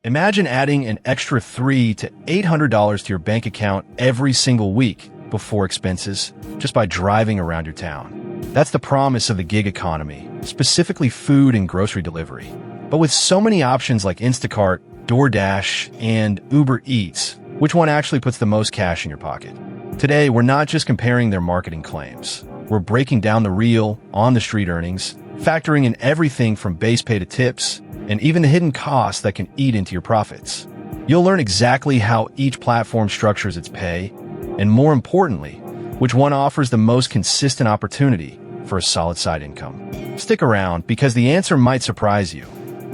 Imagine adding an extra $300 to $800 to your bank account every single week before expenses, just by driving around your town. That's the promise of the gig economy, specifically food and grocery delivery. But with so many options like Instacart, DoorDash, and Ubereats, which one actually puts the most cash in your pocket? Today, we're not just comparing their marketing claims. We're breaking down the real, on-the-street earnings, factoring in everything from base pay to tips, and even the hidden costs that can eat into your profits. You'll learn exactly how each platform structures its pay, and more importantly, which one offers the most consistent opportunity for a solid side income. Stick around because the answer might surprise you,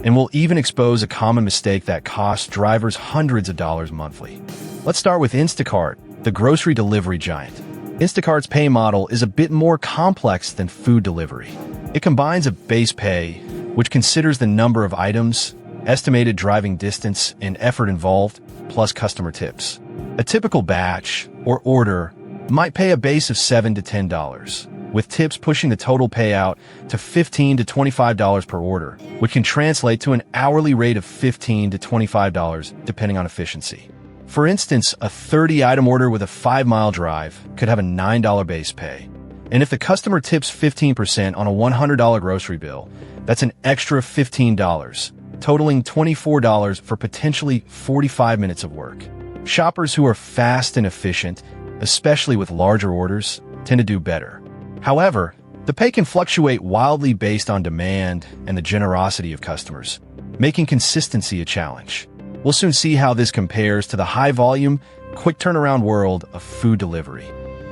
and we'll even expose a common mistake that costs drivers hundreds of dollars monthly. Let's start with Instacart, the grocery delivery giant. Instacart's pay model is a bit more complex than food delivery. It combines a base pay, which considers the number of items, estimated driving distance, and effort involved, plus customer tips. A typical batch or order might pay a base of $7 to $10, with tips pushing the total payout to $15 to $25 per order, which can translate to an hourly rate of $15 to $25 depending on efficiency. For instance, a 30-item order with a 5-mile drive could have a $9 base pay. And if the customer tips 15% on a $100 grocery bill, that's an extra $15, totaling $24 for potentially 45 minutes of work. Shoppers who are fast and efficient, especially with larger orders, tend to do better. However, the pay can fluctuate wildly based on demand and the generosity of customers, making consistency a challenge. We'll soon see how this compares to the high-volume, quick turnaround world of food delivery.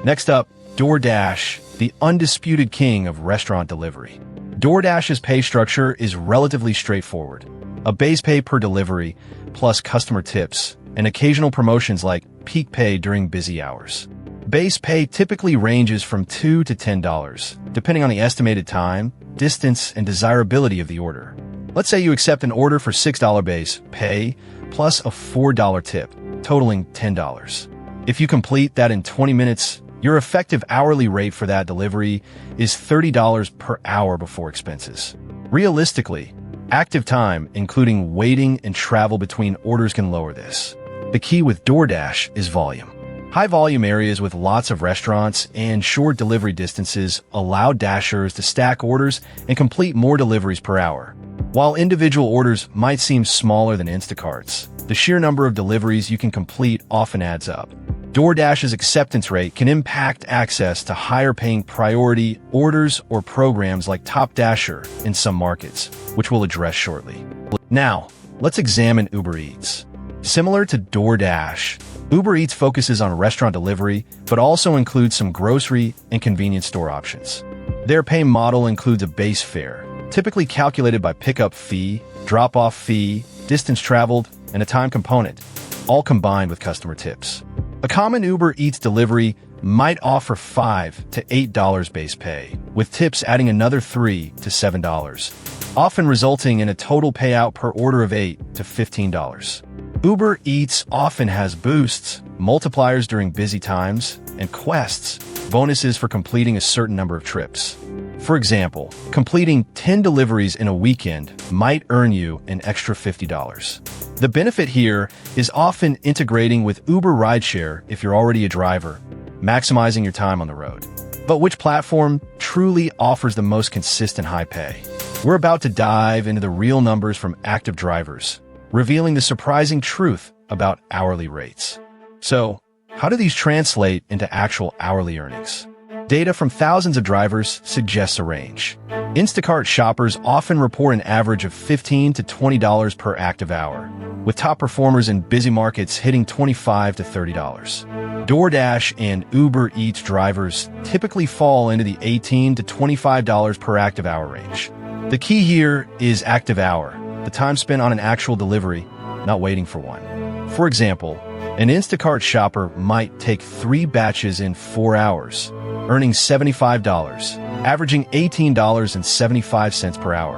Next up, DoorDash, the undisputed king of restaurant delivery. DoorDash's pay structure is relatively straightforward. A base pay per delivery, plus customer tips, and occasional promotions like peak pay during busy hours. Base pay typically ranges from $2 to $10, depending on the estimated time, distance, and desirability of the order. Let's say you accept an order for $6 base pay, plus a $4 tip, totaling $10. If you complete that in 20 minutes, your effective hourly rate for that delivery is $30 per hour before expenses. Realistically, active time, including waiting and travel between orders, can lower this. The key with DoorDash is volume. High-volume areas with lots of restaurants and short delivery distances allow Dashers to stack orders and complete more deliveries per hour. While individual orders might seem smaller than Instacart's, the sheer number of deliveries you can complete often adds up. DoorDash's acceptance rate can impact access to higher-paying priority orders or programs like Top Dasher in some markets, which we'll address shortly. Now, let's examine Ubereats. Similar to DoorDash, Ubereats focuses on restaurant delivery, but also includes some grocery and convenience store options. Their pay model includes a base fare, typically calculated by pickup fee, drop-off fee, distance traveled, and a time component, all combined with customer tips. A common Ubereats delivery might offer $5 to $8 base pay, with tips adding another $3 to $7, often resulting in a total payout per order of $8 to $15. Ubereats often has boosts, multipliers during busy times, and quests, bonuses for completing a certain number of trips. For example, completing 10 deliveries in a weekend might earn you an extra $50. The benefit here is often integrating with Uber rideshare if you're already a driver, maximizing your time on the road. But which platform truly offers the most consistent high pay? We're about to dive into the real numbers from active drivers, revealing the surprising truth about hourly rates. So, how do these translate into actual hourly earnings? Data from thousands of drivers suggests a range. Instacart shoppers often report an average of $15 to $20 per active hour, with top performers in busy markets hitting $25 to $30. DoorDash and Ubereats drivers typically fall into the $18 to $25 per active hour range. The key here is active hour, the time spent on an actual delivery, not waiting for one. For example, an Instacart shopper might take 3 batches in 4 hours, earning $75, averaging $18.75 per hour.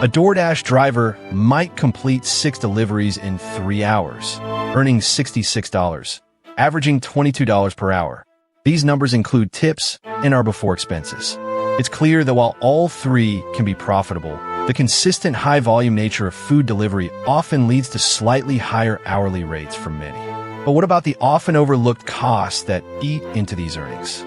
A DoorDash driver might complete 6 deliveries in 3 hours, earning $66, averaging $22 per hour. These numbers include tips and are before expenses. It's clear that while all 3 can be profitable, The consistent high-volume nature of food delivery often leads to slightly higher hourly rates for many. But what about the often overlooked costs that eat into these earnings?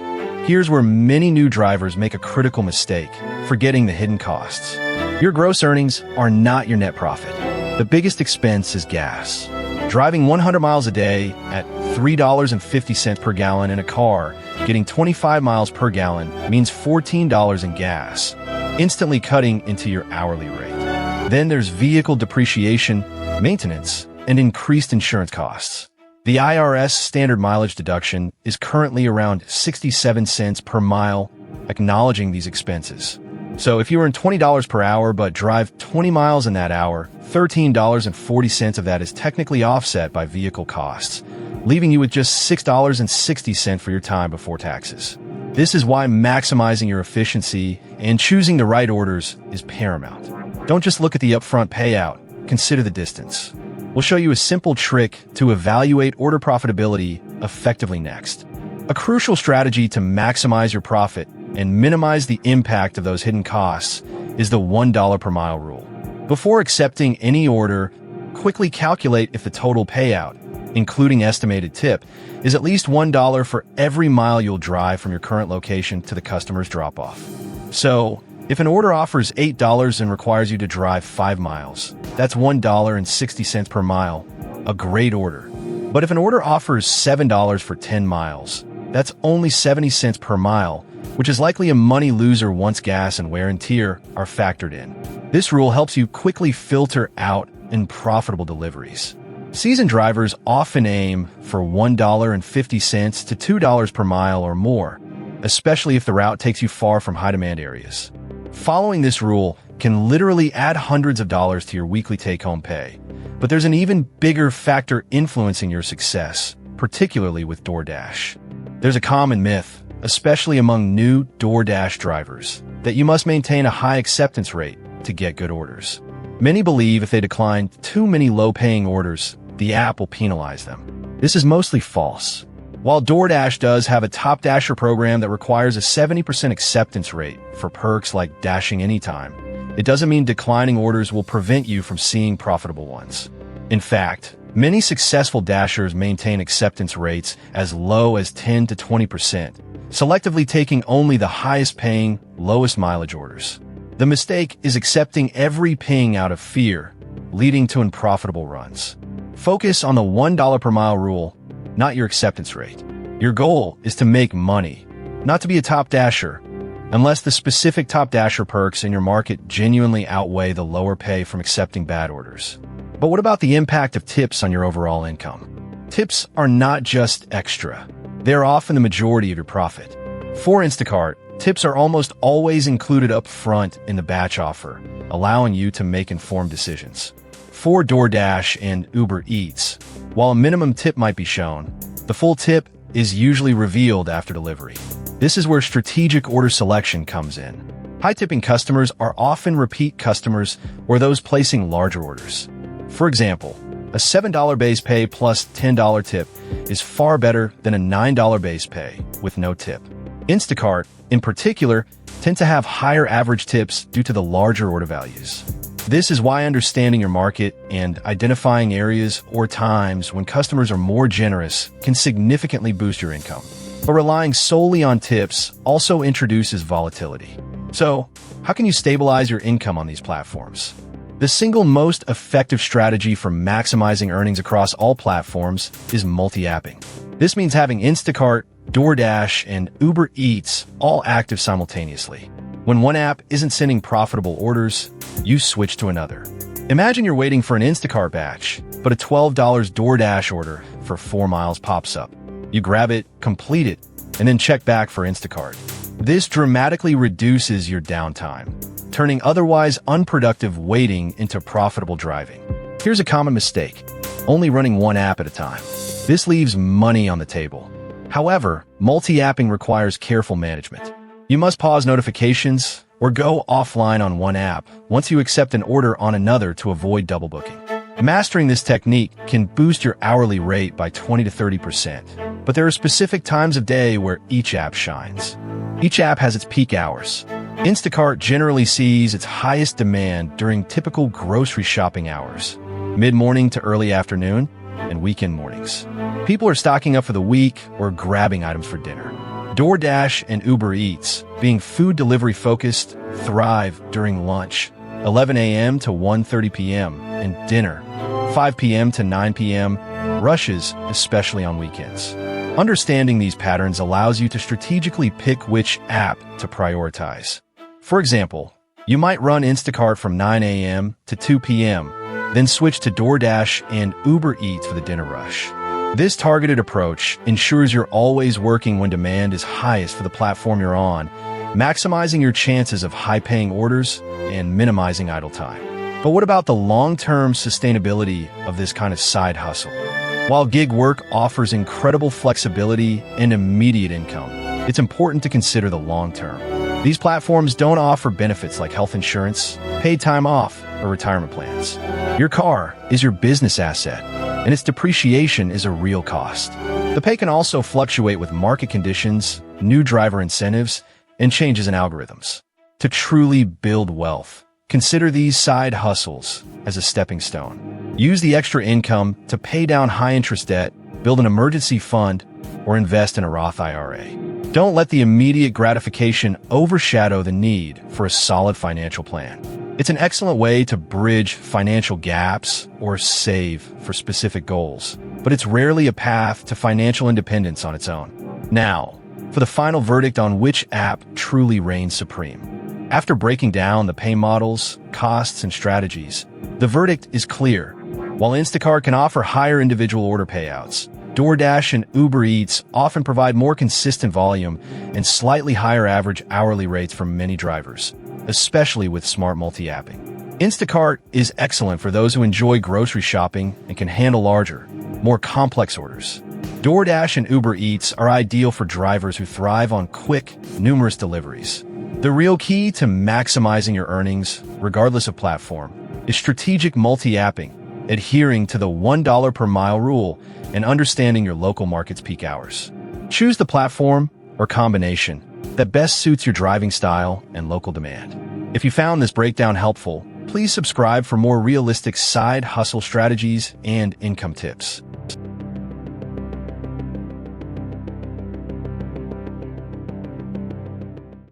Here's where many new drivers make a critical mistake, forgetting the hidden costs. Your gross earnings are not your net profit. The biggest expense is gas. Driving 100 miles a day at $3.50 per gallon in a car, getting 25 miles per gallon means $14 in gas, instantly cutting into your hourly rate. Then there's vehicle depreciation, maintenance, and increased insurance costs. The IRS standard mileage deduction is currently around 67 cents per mile, acknowledging these expenses. So if you earn $20 per hour but drive 20 miles in that hour, $13.40 of that is technically offset by vehicle costs, leaving you with just $6.60 for your time before taxes. This is why maximizing your efficiency and choosing the right orders is paramount. Don't just look at the upfront payout, consider the distance. We'll show you a simple trick to evaluate order profitability effectively next. A crucial strategy to maximize your profit and minimize the impact of those hidden costs is the $1 per mile rule. Before accepting any order, quickly calculate if the total payout, including estimated tip, is at least $1 for every mile you'll drive from your current location to the customer's drop-off. So, if an order offers $8 and requires you to drive 5 miles, that's $1.60 per mile, a great order. But if an order offers $7 for 10 miles, that's only 70 cents per mile, which is likely a money loser once gas and wear and tear are factored in. This rule helps you quickly filter out unprofitable deliveries. Seasoned drivers often aim for $1.50 to $2 per mile or more, especially if the route takes you far from high-demand areas. Following this rule can literally add hundreds of dollars to your weekly take-home pay. But there's an even bigger factor influencing your success, particularly with DoorDash. There's a common myth, especially among new DoorDash drivers, that you must maintain a high acceptance rate to get good orders. Many believe if they decline too many low-paying orders, the app will penalize them. This is mostly false. While DoorDash does have a Top Dasher program that requires a 70% acceptance rate for perks like dashing anytime, it doesn't mean declining orders will prevent you from seeing profitable ones. In fact, many successful dashers maintain acceptance rates as low as 10 to 20%, selectively taking only the highest-paying, lowest mileage orders. The mistake is accepting every ping out of fear, leading to unprofitable runs. Focus on the $1 per mile rule, not your acceptance rate. Your goal is to make money, not to be a top dasher, unless the specific top dasher perks in your market genuinely outweigh the lower pay from accepting bad orders. But what about the impact of tips on your overall income? Tips are not just extra. They're often the majority of your profit. For Instacart, tips are almost always included up front in the batch offer, allowing you to make informed decisions. For DoorDash and Ubereats, while a minimum tip might be shown, the full tip is usually revealed after delivery. This is where strategic order selection comes in. High-tipping customers are often repeat customers or those placing larger orders. For example, a $7 base pay plus $10 tip is far better than a $9 base pay with no tip. Instacart, in particular, tend to have higher average tips due to the larger order values. This is why understanding your market and identifying areas or times when customers are more generous can significantly boost your income. But relying solely on tips also introduces volatility. So, how can you stabilize your income on these platforms? The single most effective strategy for maximizing earnings across all platforms is multi-apping. This means having Instacart, DoorDash, and Ubereats all active simultaneously. When one app isn't sending profitable orders, you switch to another. Imagine you're waiting for an Instacart batch, but a $12 DoorDash order for 4 miles pops up. You grab it, complete it, and then check back for Instacart. This dramatically reduces your downtime, turning otherwise unproductive waiting into profitable driving. Here's a common mistake: only running one app at a time. This leaves money on the table. However, multi-apping requires careful management. You must pause notifications or go offline on one app once you accept an order on another to avoid double booking. Mastering this technique can boost your hourly rate by 20 to 30%, but there are specific times of day where each app shines. Each app has its peak hours. Instacart generally sees its highest demand during typical grocery shopping hours, mid-morning to early afternoon, and weekend mornings. People are stocking up for the week or grabbing items for dinner. DoorDash and Ubereats, being food delivery focused, thrive during lunch, 11 a.m. to 1:30 p.m., and dinner, 5 p.m. to 9 p.m., rushes, especially on weekends. Understanding these patterns allows you to strategically pick which app to prioritize. For example, you might run Instacart from 9 a.m. to 2 p.m., then switch to DoorDash and Ubereats for the dinner rush. This targeted approach ensures you're always working when demand is highest for the platform you're on, maximizing your chances of high-paying orders and minimizing idle time. But what about the long-term sustainability of this kind of side hustle? While gig work offers incredible flexibility and immediate income, it's important to consider the long term. These platforms don't offer benefits like health insurance, paid time off, or retirement plans. Your car is your business asset, and its depreciation is a real cost. The pay can also fluctuate with market conditions, new driver incentives, and changes in algorithms. To truly build wealth, consider these side hustles as a stepping stone. Use the extra income to pay down high-interest debt, build an emergency fund, or invest in a Roth IRA. Don't let the immediate gratification overshadow the need for a solid financial plan. It's an excellent way to bridge financial gaps or save for specific goals, but it's rarely a path to financial independence on its own. Now, for the final verdict on which app truly reigns supreme. After breaking down the pay models, costs, and strategies, the verdict is clear. While Instacart can offer higher individual order payouts, DoorDash and Ubereats often provide more consistent volume and slightly higher average hourly rates for many drivers, especially with smart multi-apping. Instacart is excellent for those who enjoy grocery shopping and can handle larger, more complex orders. DoorDash and Ubereats are ideal for drivers who thrive on quick, numerous deliveries. The real key to maximizing your earnings, regardless of platform, is strategic multi-apping, adhering to the $1 per mile rule, and understanding your local market's peak hours. Choose the platform or combination that best suits your driving style and local demand. If you found this breakdown helpful, please subscribe for more realistic side hustle strategies and income tips.